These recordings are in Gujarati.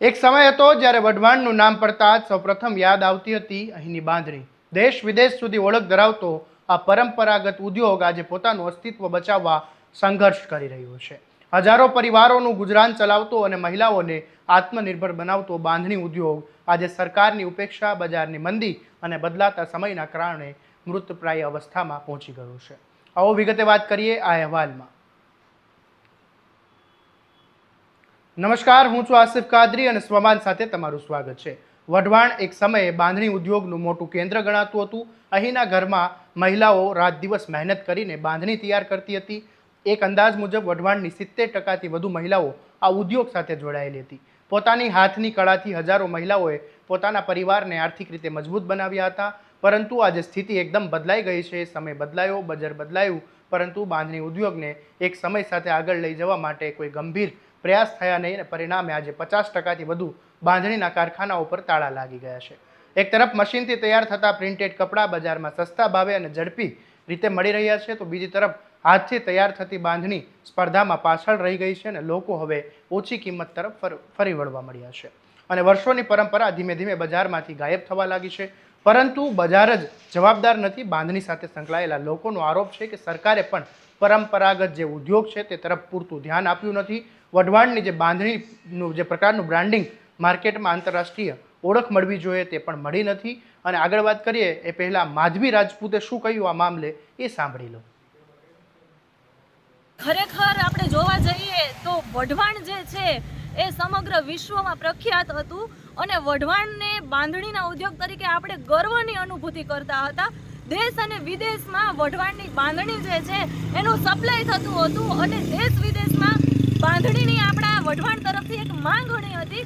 એક સમય હતો જ્યારે વઢવાણનું નામ પડતા જ સૌપ્રથમ યાદ આવતી હતી અહીંની બાંધણી. દેશ વિદેશ સુધી ઓળખ ધરાવતો આ પરંપરાગત ઉદ્યોગ આજે પોતાનું અસ્તિત્વ બચાવવા સંઘર્ષ કરી રહ્યો છે. હજારો પરિવારોનું ગુજરાન ચલાવતો અને મહિલાઓને આત્મનિર્ભર બનાવતો બાંધણી ઉદ્યોગ આજે સરકારની ઉપેક્ષા, બજારની મંદી અને બદલાતા સમયના કારણે મૃતપ્રાય અવસ્થામાં પહોંચી ગયો છે. આવો વિગતે વાત કરીએ આ અહેવાલમાં. નમસ્કાર, હું છું આસિફ કાદરી અને સ્વમાન સાથે તમારું સ્વાગત છે. વઢવાણ એક સમયે બાંધણી ઉદ્યોગનું મોટું કેન્દ્ર ગણાતું હતું. અહીંના ઘરમાં મહિલાઓ રાત દિવસ મહેનત કરીને બાંધણી તૈયાર કરતી હતી. એક અંદાજ મુજબ વઢવાણની 70%થી વધુ મહિલાઓ આ ઉદ્યોગ સાથે જોડાયેલી હતી. પોતાની હાથની કળાથી હજારો મહિલાઓએ પોતાના પરિવારને આર્થિક રીતે મજબૂત બનાવ્યા હતા. પરંતુ આજે સ્થિતિ એકદમ બદલાઈ ગઈ છે. સમય બદલાયો, બજાર બદલાયું, પરંતુ બાંધણી ઉદ્યોગને એક સમય સાથે આગળ લઈ જવા માટે કોઈ ગંભીર પ્રયાસ થયા નહીં અને પરિણામે આજે 50%થી વધુ બાંધણીના કારખાનાઓ પર તાળા લાગી ગયા છે. એક તરફ મશીનથી તૈયાર થતા પ્રિન્ટેડ કપડાં બજારમાં સસ્તા ભાવે અને ઝડપી રીતે મળી રહ્યા છે, તો બીજી તરફ હાથથી તૈયાર થતી બાંધણી સ્પર્ધામાં પાછળ રહી ગઈ છે અને લોકો હવે ઓછી કિંમત તરફ ફરી વળવા મળ્યા છે અને વર્ષોની પરંપરા ધીમે ધીમે બજારમાંથી ગાયબ થવા લાગી છે. પરંતુ બજાર જ જવાબદાર નથી. બાંધણી સાથે સંકળાયેલા લોકોનો આરોપ છે કે સરકારે પણ પરંપરાગત જે ઉદ્યોગ છે તે તરફ પૂરતું ધ્યાન આપ્યું નથી. વઢવાણની જે બાંધણીનું જે પ્રકારનું બ્રાન્ડિંગ માર્કેટમાં આંતરરાષ્ટ્રીય ઓળખ મળવી જોઈએ તે પણ મળી નથી. અને આગળ વાત કરીએ એ પહેલાં માધવી રાજપૂતે શું કહ્યું આ મામલે એ સાંભળી લો. ખરેખર આપણે જોવા જઈએ તો વઢવાણ જે છે એ સમગ્ર વિશ્વમાં પ્રખ્યાત હતું અને વઢવાણને બાંધણીના ઉદ્યોગ તરીકે આપણે ગર્વની અનુભૂતિ કરતા હતા. દેશ અને વિદેશમાં વઢવાણની બાંધણી જે છે એનું સપ્લાય થતું હતું અને દેશ વિદેશમાં બાંધણીની આપણા વઢવાણ તરફથી એક માંગ ઘણી હતી.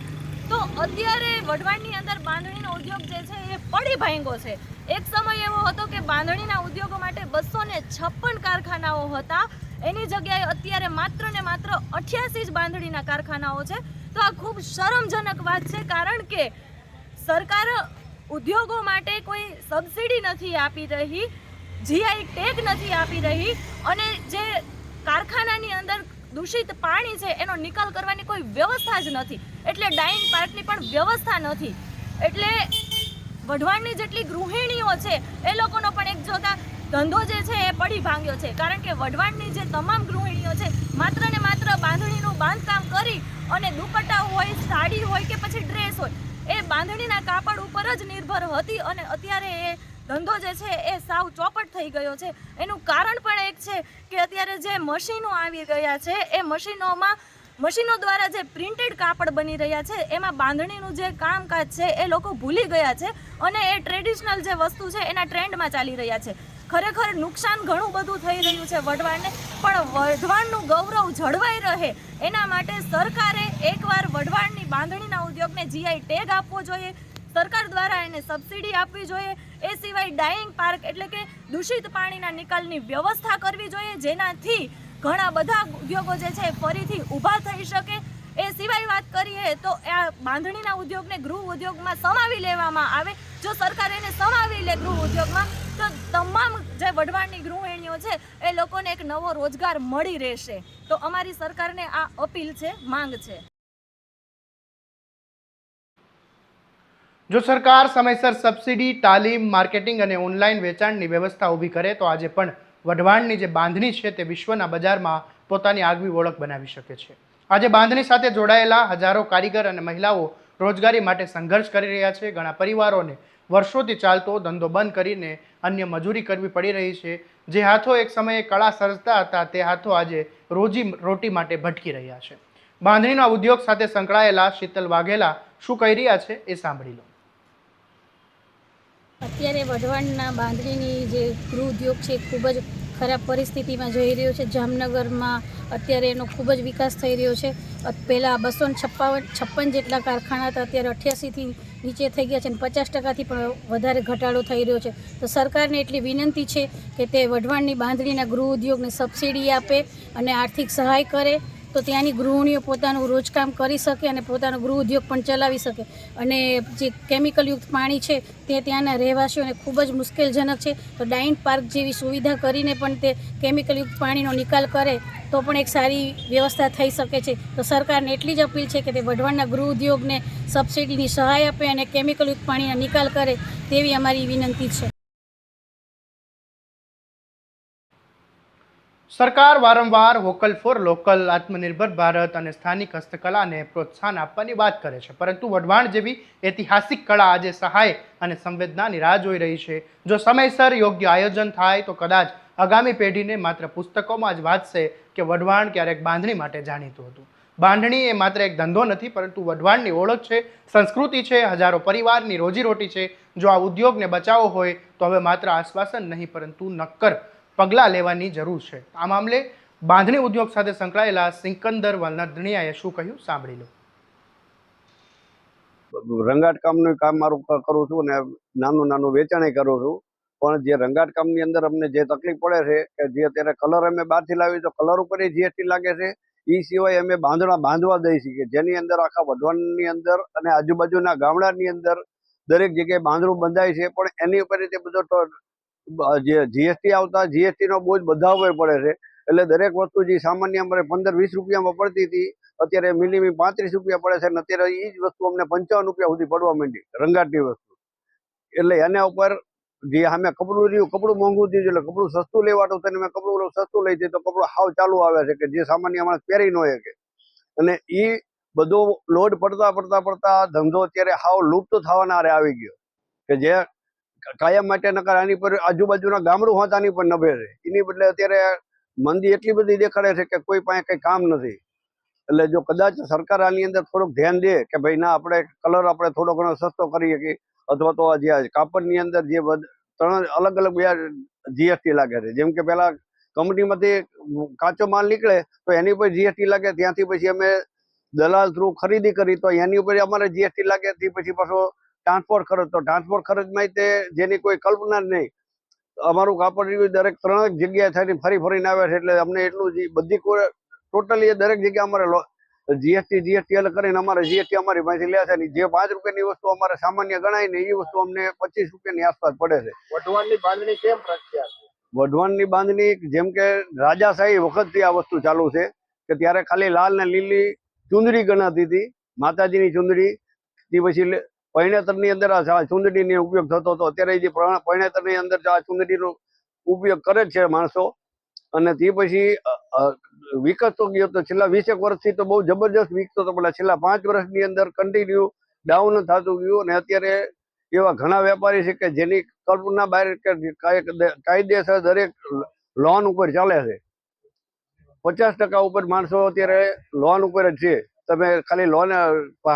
તો અત્યારે વઢવાણની અંદર બાંધણીનો ઉદ્યોગ જે છે એ પડી ભાંગ્યો છે. એક સમય એવો હતો કે બાંધણીના ઉદ્યોગો માટે 256 કારખાનાઓ હતા. એની જગ્યાએ અત્યારે માત્ર ને માત્ર 88 જ બાંધણીના કારખાનાઓ છે. તો આ ખૂબ શરમજનક વાત છે, કારણ કે સરકાર ઉદ્યોગો માટે કોઈ સબસિડી નથી આપી રહી, જીઆઈ ટેગ નથી આપી રહી અને જે કારખાનાની અંદર દૂષિત પાણી છે એનો નિકાલ કરવાની કોઈ વ્યવસ્થા જ નથી. એટલે ડાઇંગ પાર્કની પણ વ્યવસ્થા નથી. એટલે વઢવાણની જેટલી ગૃહિણીઓ છે એ લોકોનો પણ એક જોતા ધંધો જે છે એ પડી ભાંગ્યો છે, કારણ કે વઢવાણની જે તમામ ગૃહિણીઓ છે માત્ર ને માત્ર બાંધણીનું બાંધકામ કરી અને દુપટ્ટા હોય, સાડી હોય કે પછી ડ્રેસ હોય, એ બાંધણીના કાપડ ઉપર જ નિર્ભર હતી અને અત્યારે એ ધંધો જે છે એ સાવ ચોપટ થઈ ગયો છે. એનું કારણ પણ એક છે કે અત્યારે જે મશીનો આવી ગયા છે એ મશીનો દ્વારા જે પ્રિન્ટેડ કાપડ બની રહ્યા છે એમાં બાંધણીનું જે કામકાજ છે એ લોકો ભૂલી ગયા છે અને એ ટ્રેડિશનલ જે વસ્તુ છે એના ટ્રેન્ડમાં ચાલી રહ્યા છે. ખરેખર નુકસાન ઘણું બધું થઈ રહ્યું છે વઢવાણને, પણ વઢવાણનું ગૌરવ જળવાઈ રહે એના માટે સરકારે એકવાર વઢવાણની બાંધણીના ઉદ્યોગને જીઆઈ ટેગ આપવો જોઈએ. સરકાર દ્વારા એને સબસિડી આપવી જોઈએ. એ સિવાય ડાઇંગ પાર્ક એટલે કે દૂષિત પાણીના નિકાલની વ્યવસ્થા કરવી જોઈએ, જેનાથી ઘણા બધા ઉદ્યોગો જે છે ફરીથી ઊભા થઈ શકે. એ સિવાય વાત કરીએ તો આ બાંધણીના ઉદ્યોગને ગૃહ ઉદ્યોગમાં સમાવી લેવામાં આવે. જો સરકાર એને સમાવી લે ગૃહ ઉદ્યોગમાં તો તમામ જે વઢવાણની ગૃહિણીઓ છે એ લોકોને એક નવો રોજગાર મળી રહેશે. તો અમારી સરકારને આ અપીલ છે, માંગ છે. જો સરકાર સમયસર સબસિડી, તાલીમ, માર્કેટિંગ અને ઓનલાઈન વેચાણની વ્યવસ્થા ઊભી કરે તો આજે પણ વઢવાણની જે બાંધણી છે તે વિશ્વના બજારમાં પોતાની આગવી ઓળખ બનાવી શકે છે. આજે બાંધણી સાથે જોડાયેલા હજારો કારીગર અને મહિલાઓ રોજગારી માટે સંઘર્ષ કરી રહ્યા છે. ઘણા પરિવારોને વર્ષોથી ચાલતો ધંધો બંધ કરીને અન્ય મજૂરી કરવી પડી રહી છે. જે હાથો એક સમયે કળા સર્જતા હતા તે હાથો આજે રોજી રોટી માટે ભટકી રહ્યા છે. બાંધણીના ઉદ્યોગ સાથે સંકળાયેલા શીતલ વાઘેલા શું કહી રહ્યા છે એ સાંભળી લો. અત્યારે વઢવાણના બાંધણીની જે ગૃહ ઉદ્યોગ છે ખૂબ જ ખરાબ પરિસ્થિતિમાં જઈ રહ્યો છે. જામનગરમાં અત્યારે એનો ખૂબ જ વિકાસ થઈ રહ્યો છે. પહેલાં 256 જેટલા કારખાના હતા, અત્યારે 88થી નીચે થઈ ગયા છે અને 50%થી પણ વધારે ઘટાડો થઈ રહ્યો છે. તો સરકારને એટલી વિનંતી છે કે તે વઢવાણની બાંધણીના ગૃહ ઉદ્યોગને સબસિડી આપે અને આર્થિક સહાય કરે, તો ત્યાંની ગૃહિણીઓ પોતાનું રોજકામ કરી શકે અને પોતાનો ગૃહ ઉદ્યોગ પણ ચલાવી શકે. અને જે કેમિકલયુક્ત પાણી છે તે ત્યાંના રહેવાસીઓને ખૂબ જ મુશ્કેલજનક છે. તો ડાઇન પાર્ક જેવી સુવિધા કરીને પણ તે કેમિકલયુક્ત પાણીનો નિકાલ કરે તો પણ એક સારી વ્યવસ્થા થઈ શકે છે. તો સરકારને એટલી જ અપીલ છે કે તે વઢવાણના ગૃહ ઉદ્યોગને સબસિડીની સહાય આપે અને કેમિકલયુક્ત પાણીનો નિકાલ કરે તેવી અમારી વિનંતી છે. સરકાર વારંવાર વોકલ ફોર લોકલ, આત્મનિર્ભર ભારત અને સ્થાનિક હસ્તકલાને પ્રોત્સાહન આપવાની વાત કરે છે, પરંતુ વઢવાણ જેવી ઐતિહાસિક કળા આજે સહાય અને સંવેદનાની રાહ જોઈ રહી છે. જો સમયસર યોગ્ય આયોજન થાય તો કદાચ આગામી પેઢીને માત્ર પુસ્તકોમાં જ વાંચશે કે વઢવાણ ક્યારેક બાંધણી માટે જાણીતું હતું. બાંધણી એ માત્ર એક ધંધો નથી, પરંતુ વઢવાણની ઓળખ છે, સંસ્કૃતિ છે, હજારો પરિવારની રોજીરોટી છે. જો આ ઉદ્યોગને બચાવવો હોય તો હવે માત્ર આશ્વાસન નહીં, પરંતુ નક્કર પગલાં લેવાની જરૂર છે. આ મામલે બાંધણી ઉદ્યોગ સાથે સંકળાયેલા સિકંદર વલનદણીયાએ શું કહ્યું, સાંભળી લો. રંગાટ કામનું કામ મારું કરું છું અને નાનું વેચાણ કરું છું. પણ જે રંગાટ કામની અંદર અમને જે તકલીફ પડે છે કે જે અત્યારે કલર અમે બહારથી લાવીએ તો કલર ઉપર જીએસટી લાગે છે. એ સિવાય અમે બાંધવા દઈએ છીએ, જેની અંદર આખા વઢવાણની અંદર અને આજુબાજુના ગામડાની અંદર દરેક જગ્યાએ બાંધણું બંધાય છે. પણ એની ઉપર તે બધો જે જીએસટી આવતા જીએસટીનો બોજ બધા ઉપર પડે છે. એટલે દરેક વસ્તુ જે સામાન્ય અમારે 15-20 રૂપિયામાં પડતી હતી, અત્યારે મિનિમમ 35 રૂપિયા પડે છે. અને અત્યારે એ જ વસ્તુ અમને 55 રૂપિયા સુધી પડવા માંડી રંગાટની વસ્તુ. એટલે એના ઉપર જે અમે કપડું મોંઘું થયું એટલે કપડું સસ્તું લેવાનું થઈને મેં કપડું સસ્તું લઈ તો કપડું હાવ ચાલુ આવે છે કે જે સામાન્ય માણસ પહેરી ન શકે. અને એ બધો લોડ પડતા ધંધો અત્યારે હાવ લુપ્ત થવાના આરે આવી ગયો કે જે કાયમ માટે નકર આની પર આજુબાજુના ગામડું હોત આની પર નભે છે. એની બદલે અત્યારે મંદી એટલી બધી દેખાડે છે કે કોઈ પાસે કઈ કામ નથી. એટલે જો કદાચ સરકાર આની અંદર થોડુંક ધ્યાન દે કે ભાઈ ના આપણે કલર આપણે થોડો ઘણો સસ્તો કરી શકીએ, અથવા તો જે કાપડની અંદર જે 3 અલગ જીએસટી લાગે છે. જેમ કે પેલા કંપનીમાંથી કાચો માલ નીકળે તો એની ઉપર જીએસટી લાગે, ત્યાંથી પછી અમે દલાલ થ્રુ ખરીદી કરી તો એની ઉપર અમારે જીએસટી લાગે. પછી પાછો ટ્રાન્સપોર્ટ ખર્ચ, તો ટ્રાન્સપોર્ટ ખર્ચમાં તે જેની કોઈ કલ્પના જ નહીં. અમારું કાપડ દરેક 3 જગ્યાએ થઈને ફરીને આવે છે. એટલે અમને એટલું બધી ટોટલી દરેક જગ્યાએ અમારે જીએસટી એટલે કરીને અમારે જીએસટી અમારી પાસે લે છે. જે 5 રૂપિયાની વસ્તુ અમારે સામાન્ય ગણાય ને એ વસ્તુ અમને 25 રૂપિયાની આસપાસ પડે છે. વઢવાણની બાંધણી કેમ પ્રખ્યાત છે? વઢવાણની બાંધણી જેમ કે રાજાશાહી વખતથી આ વસ્તુ ચાલુ છે કે ત્યારે ખાલી લાલ ને લીલી ચુંદડી ગણાતી હતી, માતાજીની ચુંદડી. તે પછી પૈણેતરની અંદર આ ચુંદડીનો ઉપયોગ થતો હતો. અત્યારે જે પૈણેતરની અંદર આ ચુંદડીનો ઉપયોગ કરે છે માણસો. અને તે પછી વિકસતો ગયો તો છેલ્લા 20 વર્ષથી તો બહુ જબરજસ્ત વિકસતો હતો. પણ છેલ્લા 5 વર્ષની અંદર કન્ટિન્યુ ડાઉન થતું ગયું. અને અત્યારે એવા ઘણા વેપારી છે કે જેની કલ્પના બહાર કાયદેસર દરેક લોન ઉપર ચાલે છે. 50% ઉપર માણસો અત્યારે લોન ઉપર જ છે. તમે ખાલી લોન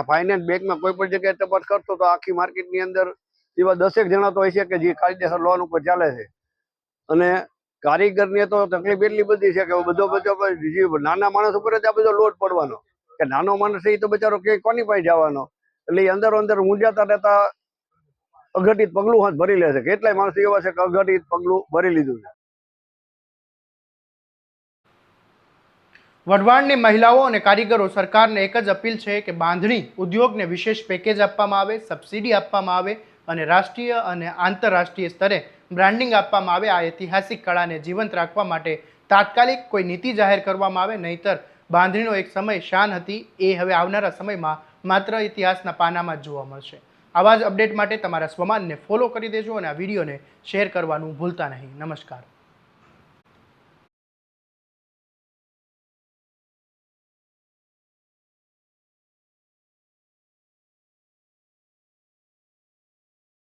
ફાઇનાન્સ બેંકમાં કોઈ પણ જગ્યાએ તપાસ કરશો તો આખી માર્કેટની અંદર એવા 10 જણા તો હોય છે કે જે કાયદેસર લોન ઉપર ચાલે છે. અને કારીગરને તો તકલીફ એટલી બધી છે કે બધો નાના માણસ ઉપર જ આ બધો લોડ પડવાનો કે નાનો માણસ એ તો બચારો કે કોની પાસે જવાનો. એટલે એ અંદર મૂંઝાતા રહેતા અઘટિત પગલું હાથ ભરી લે છે. કેટલાય માણસો એવા છે કે અઘટિત પગલું ભરી લીધું છે. વઢવાણની મહિલાઓ અને કારીગરો સરકારને એક જ અપીલ છે કે બાંધણી ઉદ્યોગને વિશેષ પેકેજ આપવામાં આવે, સબસિડી આપવામાં આવે અને રાષ્ટ્રીય અને આંતરરાષ્ટ્રીય સ્તરે બ્રાન્ડિંગ આપવામાં આવે. આ ઐતિહાસિક કળાને જીવંત રાખવા માટે તાત્કાલિક કોઈ નીતિ જાહેર કરવામાં આવે, નહીંતર બાંધણીનો એક સમય શાન હતી એ હવે આવનારા સમયમાં માત્ર ઇતિહાસના પાનામાં જ જોવા મળશે. આવા જ અપડેટ માટે તમારા સ્વમાનને ફોલો કરી દેજો અને આ વિડીયોને શેર કરવાનું ભૂલતા નહીં. નમસ્કાર.